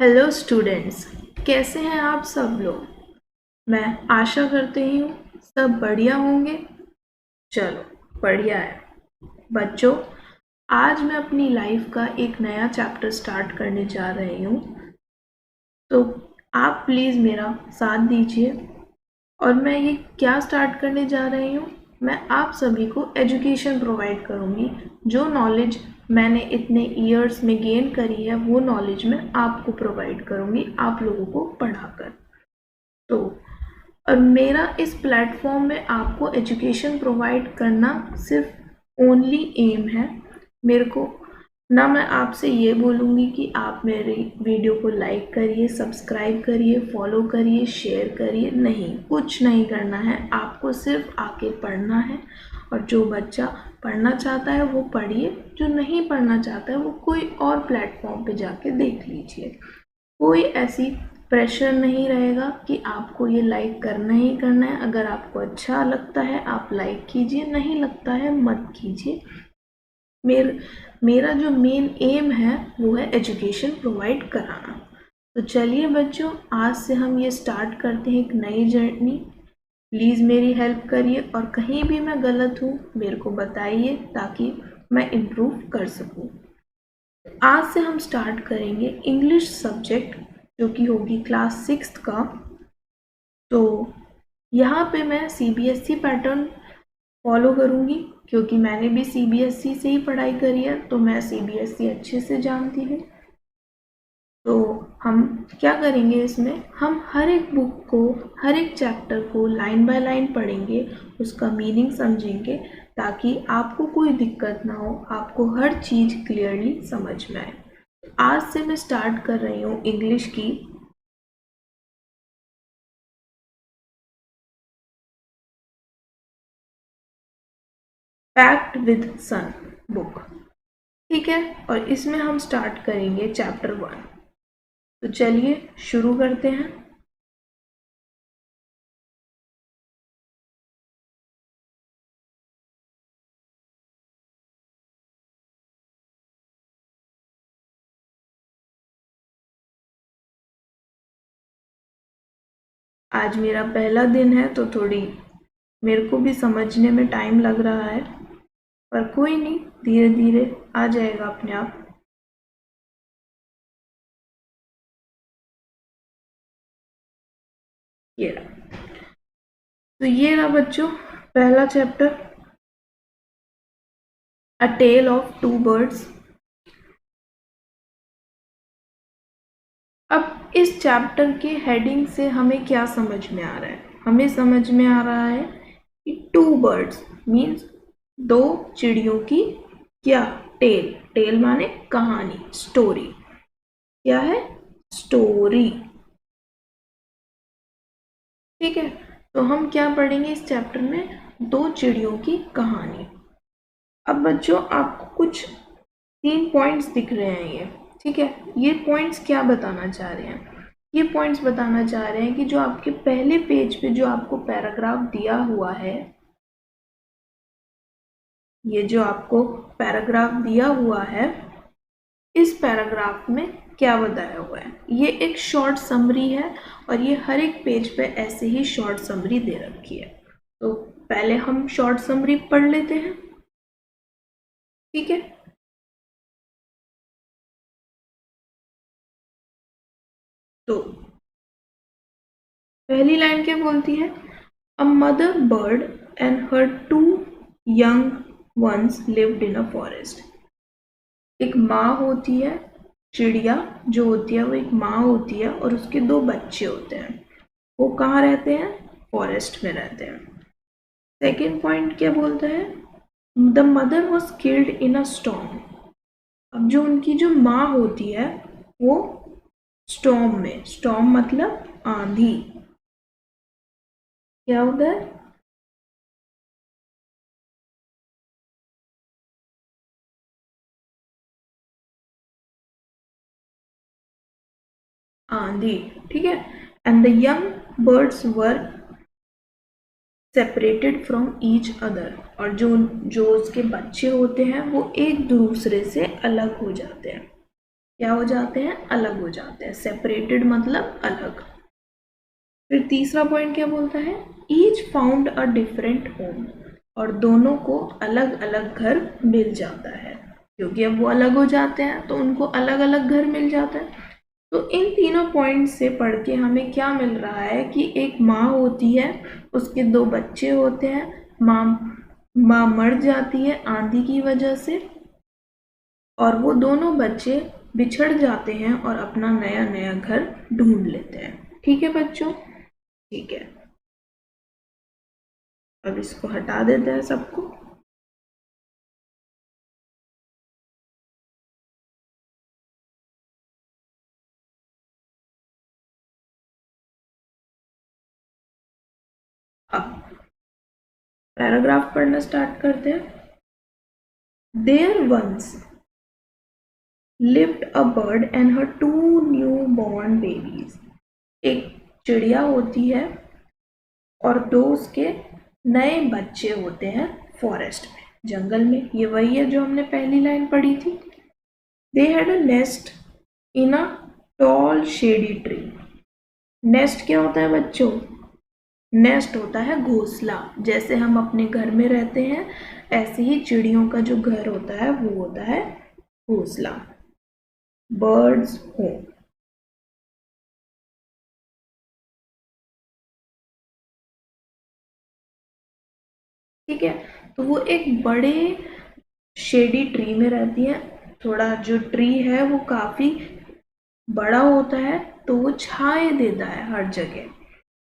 Hello students, कैसे हैं आप सब लोग। मैं आशा करती हूँ सब बढ़िया होंगे। चलो, बढ़िया है बच्चों। आज मैं अपनी लाइफ का एक नया चैप्टर स्टार्ट करने जा रही हूँ, तो आप प्लीज़ मेरा साथ दीजिए। और मैं ये क्या स्टार्ट करने जा रही हूँ, मैं आप सभी को एजुकेशन प्रोवाइड करूँगी। जो नॉलेज मैंने इतने ईयर्स में गेन करी है, वो नॉलेज मैं आपको प्रोवाइड करूँगी, आप लोगों को पढ़ाकर। तो और मेरा इस प्लेटफॉर्म में आपको एजुकेशन प्रोवाइड करना सिर्फ ओनली एम है। मेरे को ना मैं आपसे ये बोलूँगी कि आप मेरी वीडियो को लाइक करिए, सब्सक्राइब करिए, फॉलो करिए, शेयर करिए, नहीं, कुछ नहीं करना है। आपको सिर्फ आके पढ़ना है, और जो बच्चा पढ़ना चाहता है वो पढ़िए, जो नहीं पढ़ना चाहता है वो कोई और प्लेटफॉर्म पे जाके देख लीजिए। कोई ऐसी प्रेशर नहीं रहेगा कि आपको ये लाइक करना ही करना है। अगर आपको अच्छा लगता है आप लाइक कीजिए, नहीं लगता है मत कीजिए। मेरा जो मेन एम है वो है एजुकेशन प्रोवाइड कराना। तो चलिए बच्चों, आज से हम ये स्टार्ट करते हैं एक नई जर्नी। प्लीज़ मेरी हेल्प करिए, और कहीं भी मैं गलत हूँ मेरे को बताइए, ताकि मैं इम्प्रूव कर सकूँ। आज से हम स्टार्ट करेंगे इंग्लिश सब्जेक्ट, जो कि होगी क्लास 6 का। तो यहाँ पे मैं सीबीएसई पैटर्न फॉलो करूँगी, क्योंकि मैंने भी सीबीएसई से ही पढ़ाई करी है, तो मैं सीबीएसई अच्छे से जानती हूँ। तो हम क्या करेंगे, इसमें हम हर एक बुक को, हर एक चैप्टर को लाइन बाय लाइन पढ़ेंगे, उसका मीनिंग समझेंगे, ताकि आपको कोई दिक्कत ना हो, आपको हर चीज़ क्लियरली समझ में आए। आज से मैं स्टार्ट कर रही हूँ इंग्लिश की पैक्ड विद सन बुक, ठीक है। और इसमें हम स्टार्ट करेंगे चैप्टर 1। तो चलिए शुरू करते हैं। आज मेरा पहला दिन है, तो थोड़ी मेरे को भी समझने में टाइम लग रहा है, पर कोई नहीं, धीरे धीरे आ जाएगा अपने आप। ये रहा, तो ये रहा बच्चों पहला chapter, a tale of two birds. अब इस चैप्टर के हेडिंग से हमें क्या समझ में आ रहा है, हमें समझ में आ रहा है कि टू बर्ड्स मीन्स दो चिड़ियों की क्या, टेल, टेल माने कहानी, स्टोरी। क्या है, स्टोरी, ठीक है। तो हम क्या पढ़ेंगे इस चैप्टर में, दो चिड़ियों की कहानी। अब बच्चों आपको कुछ 3 पॉइंट्स दिख रहे हैं ये, ठीक है। ये पॉइंट्स क्या बताना चाह रहे हैं, ये पॉइंट्स बताना चाह रहे हैं कि जो आपके पहले पेज पे जो आपको पैराग्राफ दिया हुआ है, ये जो आपको पैराग्राफ दिया हुआ है, इस पैराग्राफ में क्या बताया हुआ है, ये एक शॉर्ट समरी है, और ये हर एक पेज पे ऐसे ही शॉर्ट समरी दे रखी है। तो पहले हम शॉर्ट समरी पढ़ लेते हैं, ठीक है। तो पहली लाइन क्या बोलती है, a mother bird and her two young ones lived in a forest. एक माँ होती है, चिड़िया जो होती है वो एक माँ होती है, और उसके दो बच्चे होते हैं। वो कहाँ रहते हैं, फॉरेस्ट में रहते हैं। सेकेंड पॉइंट क्या बोलता है, the mother was killed in a storm. अब जो उनकी जो माँ होती है वो स्टॉर्म में, स्टॉर्म मतलब आंधी, क्या होता है, आंधी, ठीक है। And the young birds were separated from each other, और जो जो उसके बच्चे होते हैं वो एक दूसरे से अलग हो जाते हैं। क्या हो जाते हैं, अलग हो जाते हैं। सेपरेटेड मतलब अलग। फिर तीसरा पॉइंट क्या बोलता है, each found a different home, और दोनों को अलग अलग घर मिल जाता है, क्योंकि अब वो अलग हो जाते हैं तो उनको अलग अलग घर मिल जाता है। तो इन तीनों पॉइंट से पढ़ के हमें क्या मिल रहा है कि एक माँ होती है, उसके दो बच्चे होते हैं, माँ माँ मर जाती है आंधी की वजह से, और वो दोनों बच्चे बिछड़ जाते हैं और अपना नया नया घर ढूंढ लेते हैं। ठीक है बच्चों, ठीक है। अब इसको हटा देते हैं सबको। अब पैराग्राफ पढ़ना स्टार्ट करते हैं। There once lived a bird and her two newborn babies। एक चिड़िया होती है और दो उसके नए बच्चे होते हैं फॉरेस्ट में, जंगल में। ये वही है जो हमने पहली लाइन पढ़ी थी। They had a nest in a tall shady tree. Nest क्या होता है बच्चों, नेस्ट होता है घोंसला। जैसे हम अपने घर में रहते हैं, ऐसे ही चिड़ियों का जो घर होता है वो होता है घोंसला, बर्ड्स होम। ठीक है, तो वो एक बड़े शेडी ट्री में रहती है। थोड़ा जो ट्री है वो काफी बड़ा होता है, तो वो छाए देता है हर जगह।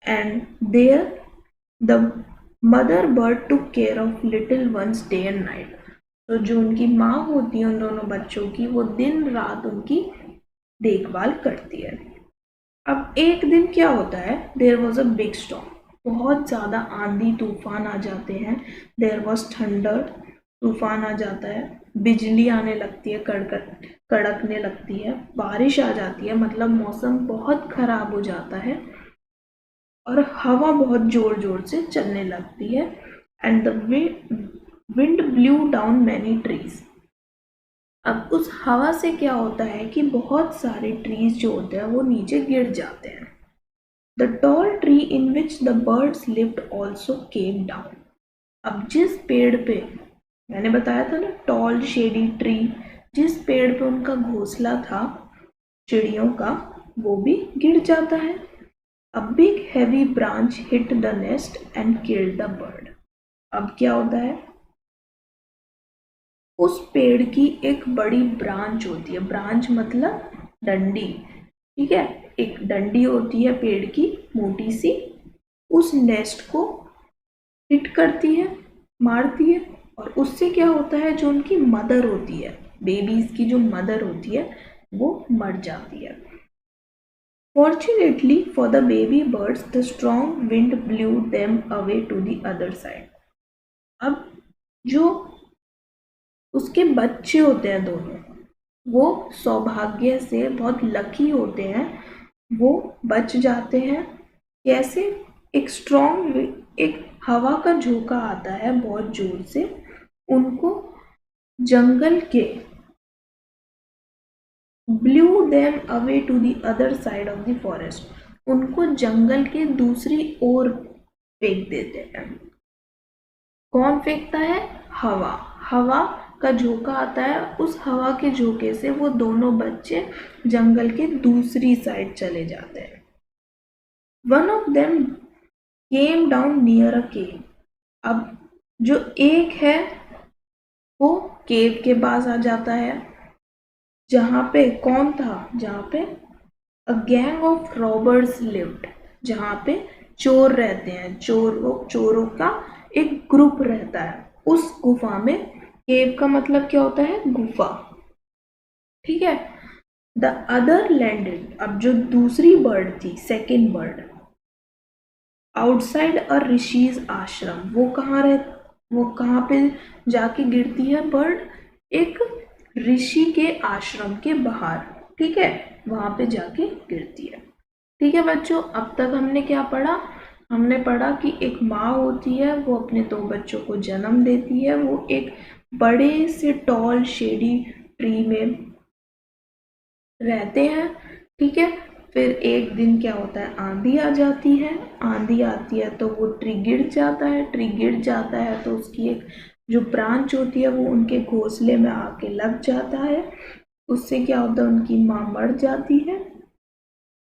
And there the mother bird took care of little ones day and night. तो जो उनकी माँ होती है उन दोनों बच्चों की, वो दिन रात उनकी देखभाल करती है। अब एक दिन क्या होता है, there was a big storm. बहुत ज़्यादा आंधी तूफान आ जाते हैं। देयर वॉज थंडर, तूफान आ जाता है, बिजली आने लगती है, कड़कने लगती है, बारिश आ जाती है, मतलब मौसम बहुत खराब हो जाता है, और हवा बहुत जोर जोर से चलने लगती है। And the wind blue down many trees. अब उस हवा से क्या होता है कि बहुत सारे ट्रीज जो होते हैं वो नीचे गिर जाते हैं। The tall tree in which the birds lived also came down. अब जिस पेड़ पे, मैंने बताया था ना टॉल शेडी ट्री, जिस पेड़ पे उनका घोंसला था चिड़ियों का, वो भी गिर जाता है। A big heavy branch hit the nest and killed the bird. अब क्या होता है, उस पेड़ की एक बड़ी ब्रांच होती है, ब्रांच मतलब डंडी। ठीक है, एक डंडी होती है पेड़ की मोटी सी, उस नेस्ट को हिट करती है, मारती है, और उससे क्या होता है, जो उनकी मदर होती है, बेबीज की जो मदर होती है, वो मर जाती है। Fortunately for the baby birds, the strong wind blew them away to the other side। अब जो उसके बच्चे होते हैं दोनों, वो सौभाग्य से बहुत लकी होते हैं, वो बच जाते हैं। कैसे, एक स्ट्रॉन्ग, एक हवा का झोंका आता है बहुत जोर से, उनको जंगल के blew them away to the other side of the forest, उनको जंगल के दूसरी ओर फेंक देते हैं। कौन फेंकता है, हवा। हवा का झोंका आता है, उस हवा के झोंके से वो दोनों बच्चे जंगल के दूसरी साइड चले जाते हैं। One of them came down near a cave. अब जो एक है वो केव के पास आ जाता है, जहाँ पे कौन था, जहाँ पे a gang of robbers lived, जहाँ पे चोर रहते हैं, चोरों का एक ग्रुप रहता है उस गुफा में। केव का मतलब क्या होता है, गुफा। ठीक है, द अदर लैंडेड। अब जो दूसरी बर्ड थी, सेकेंड बर्ड, आउटसाइड अ ऋषिज आश्रम। वो कहाँ पे जाके गिरती है बर्ड, एक ऋषि के आश्रम के बाहर। ठीक है, वहां पे जाके गिरती है। ठीक है बच्चों, अब तक हमने क्या पढ़ा, हमने पढ़ा कि एक माँ होती है, वो अपने दो बच्चों को जन्म देती है, वो एक बड़े से टॉल शेडी ट्री में रहते हैं, ठीक है। फिर एक दिन क्या होता है, आंधी आ जाती है। आंधी आती है तो वो ट्री गिर जाता है। ट्री गिर जाता है तो उसकी एक जो ब्रांच होती है वो उनके घोंसले में आके लग जाता है। उससे क्या होता है, उनकी माँ मर जाती है।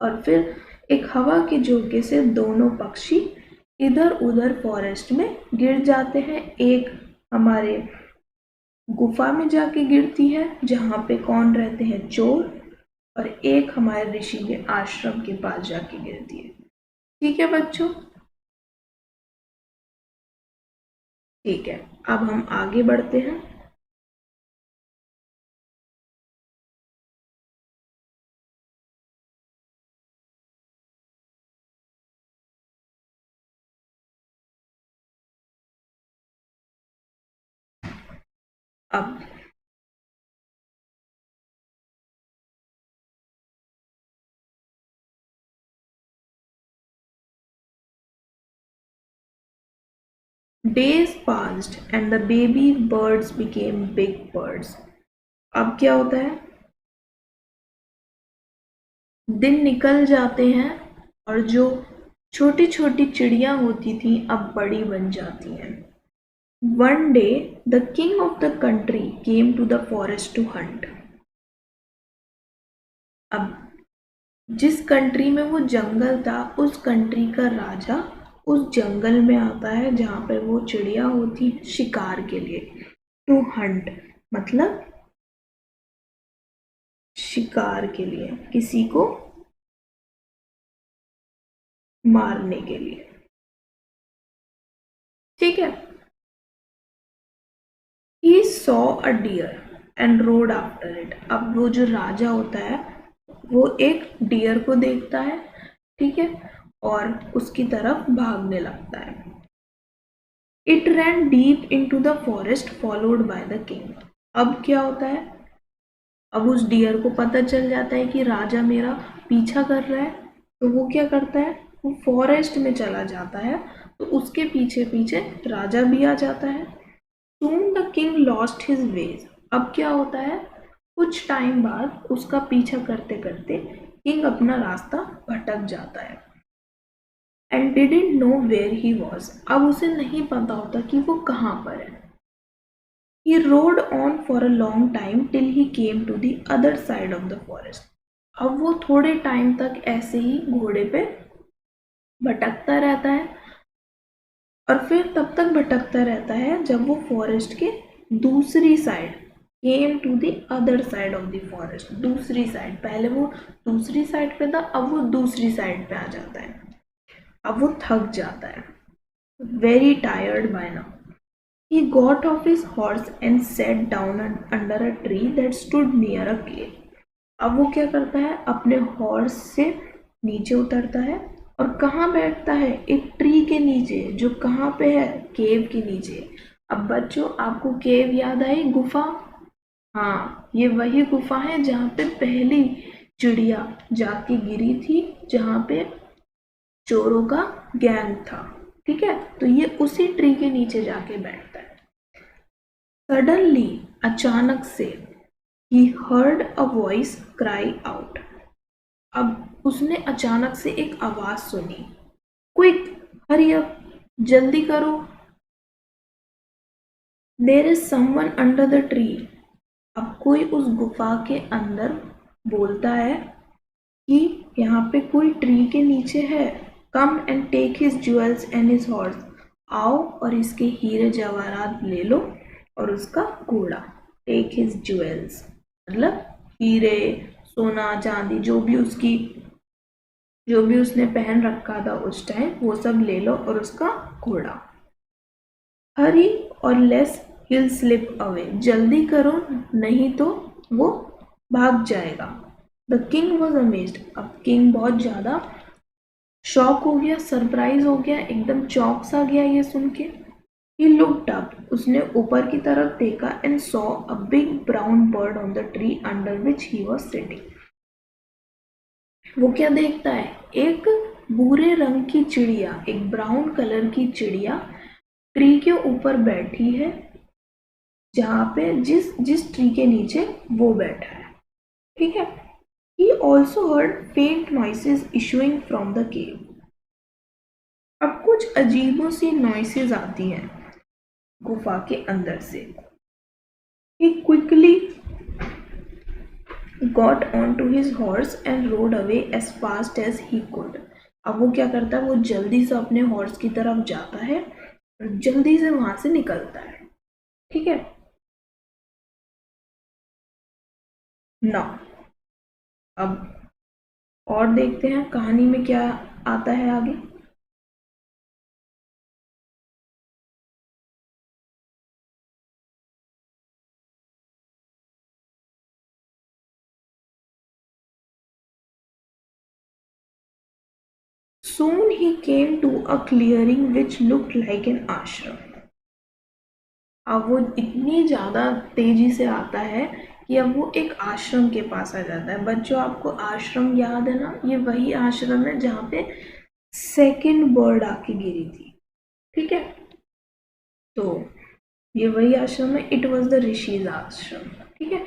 और फिर एक हवा के झोंके से दोनों पक्षी इधर उधर फॉरेस्ट में गिर जाते हैं। एक हमारे गुफा में जाके गिरती है जहाँ पे कौन रहते हैं, चोर। और एक हमारे ऋषि के आश्रम के पास जाके गिरती है। ठीक है बच्चों, ठीक है। अब हम आगे बढ़ते हैं। अब days passed and the baby birds became big birds। अब क्या होता है, दिन निकल जाते हैं और जो छोटी छोटी चिड़िया होती थी अब बड़ी बन जाती हैं। One day the king of the country came to the forest to hunt। अब जिस कंट्री में वो जंगल था उस कंट्री का राजा उस जंगल में आता है जहाँ पे वो चिड़िया होती है शिकार के लिए। टू हंट मतलब शिकार के लिए, किसी को मारने के लिए, ठीक है। He saw a deer and rode after it। अब वो जो राजा होता है वो एक डियर को देखता है, ठीक है, और उसकी तरफ भागने लगता है। It ran deep into the forest followed by the king। अब क्या होता है, अब उस डियर को पता चल जाता है कि राजा मेरा पीछा कर रहा है, तो वो क्या करता है, वो फॉरेस्ट में चला जाता है। तो उसके पीछे पीछे राजा भी आ जाता है। Soon the king lost his ways। अब क्या होता है, कुछ टाइम बाद उसका पीछा करते करते किंग अपना रास्ता भटक जाता है। And didn't know where he was। अब उसे नहीं पता होता कि वो कहाँ पर है। He rode on for a long time till he came to the other side of the forest। अब वो थोड़े टाइम तक ऐसे ही घोड़े पे भटकता रहता है और फिर तब तक भटकता रहता है जब वो फॉरेस्ट के दूसरी side, came to the other side of the forest. दूसरी साइड, पहले वो दूसरी साइड पे था, अब वो दूसरी साइड पे आ जाता है। अब वो थक जाता है, very tired by now. He got off his horse and sat down under a tree that stood near a cave। अब वो क्या करता है, अपने हॉर्स से नीचे उतरता है और कहाँ बैठता है, एक ट्री के नीचे, जो कहाँ पे है, केव के नीचे। अब बच्चों आपको केव याद आई, गुफा। हाँ, ये वही गुफा है जहाँ पे पहली चिड़िया जाके गिरी थी, जहाँ पे चोरों का गैंग था, ठीक है। तो ये उसी ट्री के नीचे जाके बैठता है। सडनली अचानक से he heard a voice cry out। अब उसने अचानक से एक आवाज सुनी, क्विक हरी अप, जल्दी करो, there is someone under the tree. अब कोई उस गुफा के अंदर बोलता है कि यहाँ पे कोई ट्री के नीचे है। Come and take his jewels and his horse. आओ और इसके हीरे जवाहरात ले लो और उसका घोड़ा। टेक हिज ज्वेल्स मतलब हीरे, सोना, चांदी, जो भी उसने पहन रखा था उस टाइम, वो सब ले लो और उसका घोड़ा। हरी और लेस हिल स्लिप अवे। जल्दी करो नहीं तो वो भाग जाएगा। The king was amazed. अब किंग बहुत ज़्यादा शॉक हो गया, सरप्राइज हो गया, एकदम चौंक सा गया ये सुन के। He looked up। उसने ऊपर की तरफ देखा and saw a big brown bird on the tree under which he was sitting। वो क्या देखता है, एक भूरे रंग की चिड़िया, एक ब्राउन कलर की चिड़िया ट्री के ऊपर बैठी है, जहाँ पे जिस जिस ट्री के नीचे वो बैठा है, ठीक है। also heard faint noises issuing from the cave. अब कुछ अजीबो सी नॉइसेस आती हैं गुफा के अंदर से. He quickly got onto his horse and rode away as fast as he could. अब वो क्या करता है, वो जल्दी से अपने हॉर्स की तरफ जाता है और जल्दी से वहां से निकलता है. ठीक है ना. अब और देखते हैं कहानी में क्या आता है आगे. Soon he came to a clearing which looked like an ashram. अब वो इतनी ज़्यादा तेजी से आता है कि अब वो एक आश्रम के पास आ जाता है. बच्चों आपको आश्रम याद है ना, ये वही आश्रम है जहाँ पे सेकंड बर्ड आके गिरी थी. ठीक है, तो ये वही आश्रम है. It was the rishis ashram. ठीक है.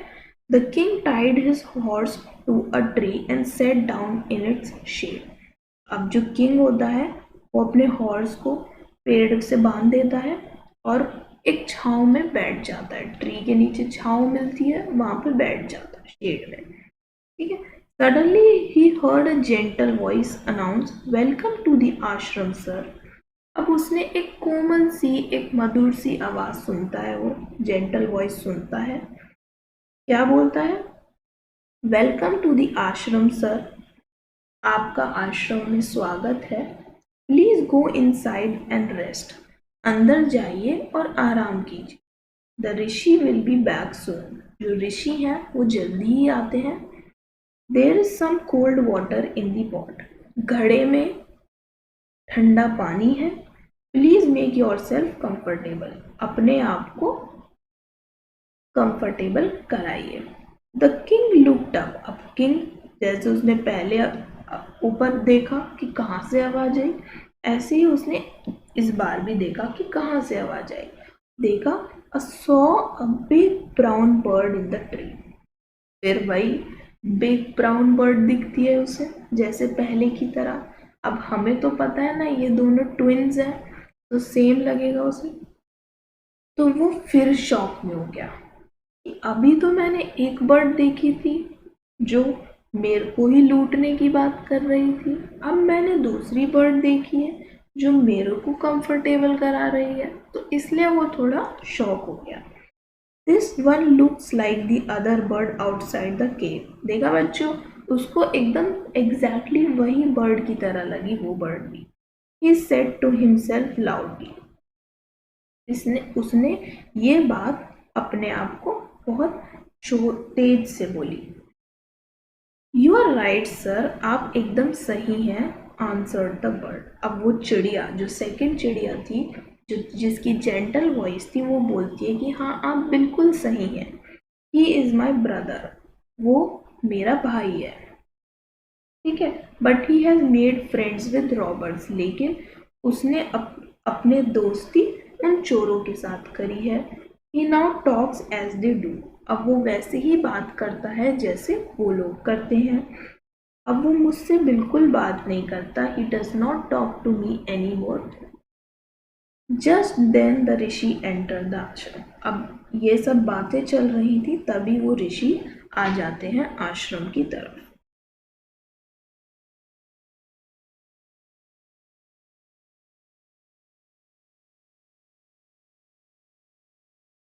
The king tied his horse to a tree and set down in its shade. अब जो किंग होता है वो अपने हॉर्स को पेड़ से बांध देता है और एक छांव में बैठ जाता है. ट्री के नीचे छांव मिलती है, वहां पे बैठ जाता है शेड में. ठीक है. Suddenly he heard a gentle voice announce, welcome to the ashram sir. अब उसने एक कोमल सी, एक मधुर सी आवाज सुनता है, वो जेंटल वॉइस सुनता है. क्या बोलता है? Welcome to the ashram sir, आपका आश्रम में स्वागत है. Please go inside and rest. अंदर जाइए और आराम कीजिए. The rishi will be back soon. जो ऋषि हैं वो जल्दी ही आते हैं. There is some cold water in the pot. घड़े में ठंडा पानी है. Please make your self comfortable. अपने आप को कंफर्टेबल कराइए. The king looked up. अब किंग जैसे उसने पहले ऊपर देखा कि कहाँ से आवाज आई, ऐसे ही उसने इस बार भी देखा कि कहाँ से आवाज आई. देखा, अ saw a big brown bird in the tree. फिर वही बिग ब्राउन बर्ड दिखती है उसे जैसे पहले की तरह. अब हमें तो पता है ना ये दोनों ट्विन्स हैं तो सेम लगेगा उसे. तो वो फिर शॉक में हो गया कि अभी तो मैंने एक बर्ड देखी थी जो मेरे को ही लूटने की बात कर रही थी, अब मैंने दूसरी बर्ड देखी है जो मेरे को कंफर्टेबल करा रही है. तो इसलिए वो थोड़ा शॉक हो गया. This one looks like the other bird outside the cave. देखा बच्चों, उसको एकदम एग्जैक्टली वही बर्ड की तरह लगी वो बर्ड भी. He said to himself loudly. उसने ये बात अपने आप को बहुत तेज से बोली. यू आर राइट सर, आप एकदम सही हैं. Answered the bird. अब वो चिड़िया, जो सेकंड चिड़िया थी, जो जिसकी जेंटल वॉइस थी, वो बोलती है कि हाँ आप बिल्कुल सही हैं. He is my brother. वो मेरा भाई है. ठीक है. But he has made friends with robbers. लेकिन उसने अपने दोस्ती उन चोरों के साथ करी है. He now talks as they do. अब वो वैसे ही बात करता है जैसे वो लोग करते हैं. अब वो मुझसे बिल्कुल बात नहीं करता. He does not talk to me any more. Just then the rishi enter the ashram. अब ये सब बातें चल रही थी, तभी वो ऋषि आ जाते हैं आश्रम की तरफ.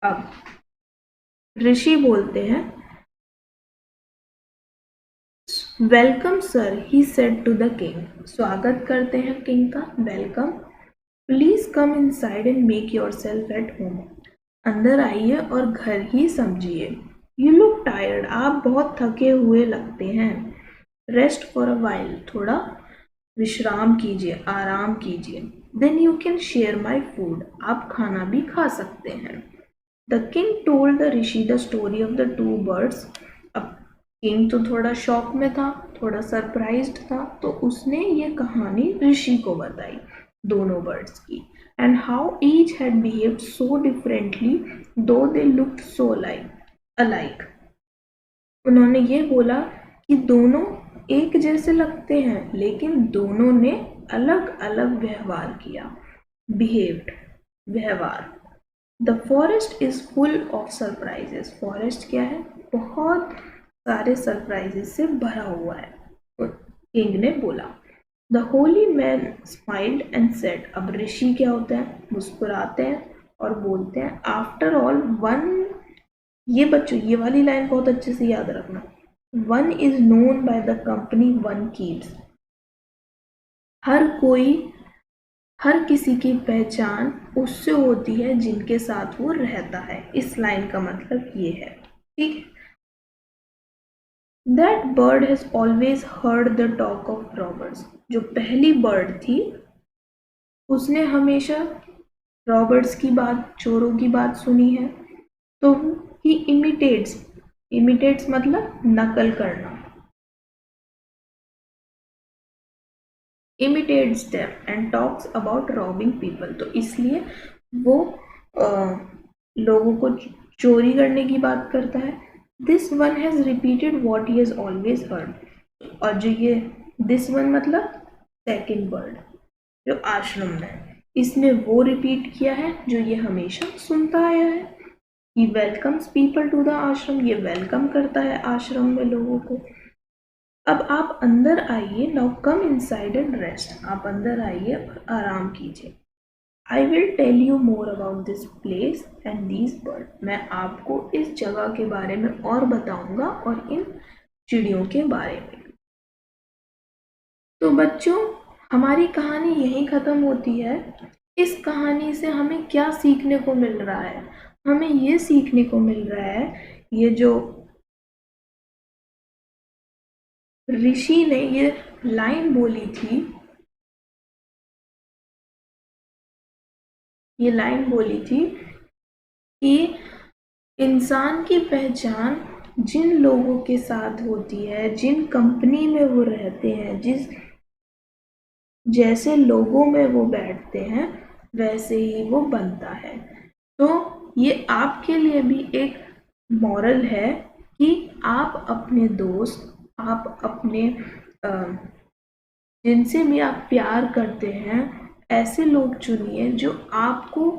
अब ऋषि बोलते हैं, welcome sir, he said to the king. स्वागत करते हैं किंग का. Welcome. Please come inside and make your self at home. अंदर आइए और घर ही समझिए. You look tired. आप बहुत थके हुए लगते हैं. Rest for a while. थोड़ा विश्राम कीजिए, आराम कीजिए. Then you can share my food. आप खाना भी खा सकते हैं. The king told the rishi the story of the two birds. अब किंग तो थोड़ा शॉक में था, थोड़ा सरप्राइज्ड था, तो उसने ये कहानी ऋषि को बताई दोनों बर्ड्स की. And how each had behaved so differently दो दे लुक्ड सो अलाइक. उन्होंने ये बोला कि दोनों एक जैसे लगते हैं लेकिन दोनों ने अलग अलग व्यवहार किया। बिहेव्ड, व्यवहार। The forest is full of surprises. Forest क्या है? बहुत सारे सरप्राइजेस से भरा हुआ है। किंग ने बोला। The Holi man smiled and said. अब ऋषि क्या होते हैं? मुस्कुराते हैं और बोलते हैं, आफ्टर ऑल वन, ये बच्चों ये वाली लाइन बहुत अच्छे से याद रखना, one is known by the company one keeps. हर किसी की पहचान उससे होती है जिनके साथ वो रहता है। इस लाइन का मतलब ये है, ठीक है। That bird has always heard the talk of Roberts. जो पहली बर्ड थी उसने हमेशा रॉबर्ट्स की बात, चोरों की बात सुनी है। तो ही इमिटेट्स मतलब नकल करना, imitates them and talks about robbing people। तो इसलिए वो लोगों को चोरी करने की बात करता है। This one has repeated what he has always heard. और जो ये दिस वन मतलब सेकेंड बर्ड जो आश्रम में है, इसने वो रिपीट किया है जो ये हमेशा सुनता आया है। ही वेलकम्स पीपल टू द आश्रम। ये वेलकम करता है आश्रम में लोगों को। अब आप अंदर आइए। Now come inside and rest. आप अंदर आइए और आराम कीजिए। I will tell you more about this place and these bird. मैं आपको इस जगह के बारे में और बताऊंगा और इन चिड़ियों के बारे में। तो बच्चों हमारी कहानी यहीं ख़त्म होती है। इस कहानी से हमें क्या सीखने को मिल रहा है? हमें ये सीखने को मिल रहा है, ये जो ऋषि ने ये लाइन बोली थी, कि इंसान की पहचान जिन लोगों के साथ होती है, जिन कंपनी में वो रहते हैं, जिस जैसे लोगों में वो बैठते हैं वैसे ही वो बनता है। तो ये आपके लिए भी एक मॉरल है कि आप अपने दोस्त, आप अपने जिनसे भी आप प्यार करते हैं ऐसे लोग चुनिए जो आपको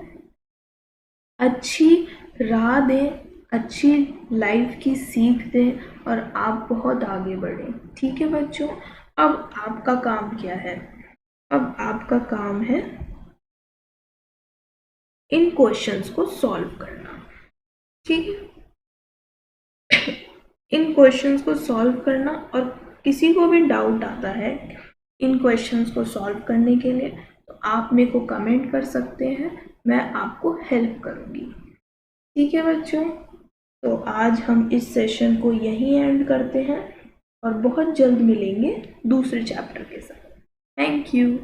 अच्छी राह दें, अच्छी लाइफ की सीख दें और आप बहुत आगे बढ़ें। ठीक है बच्चों, अब आपका काम क्या है? अब आपका काम है इन क्वेश्चंस को सॉल्व करना। ठीक है, इन क्वेश्चंस को सॉल्व करना। और किसी को भी डाउट आता है इन क्वेश्चंस को सॉल्व करने के लिए तो आप मेरे को कमेंट कर सकते हैं, मैं आपको हेल्प करूँगी। ठीक है बच्चों, तो आज हम इस सेशन को यहीं एंड करते हैं और बहुत जल्द मिलेंगे दूसरे चैप्टर के साथ। Thank you.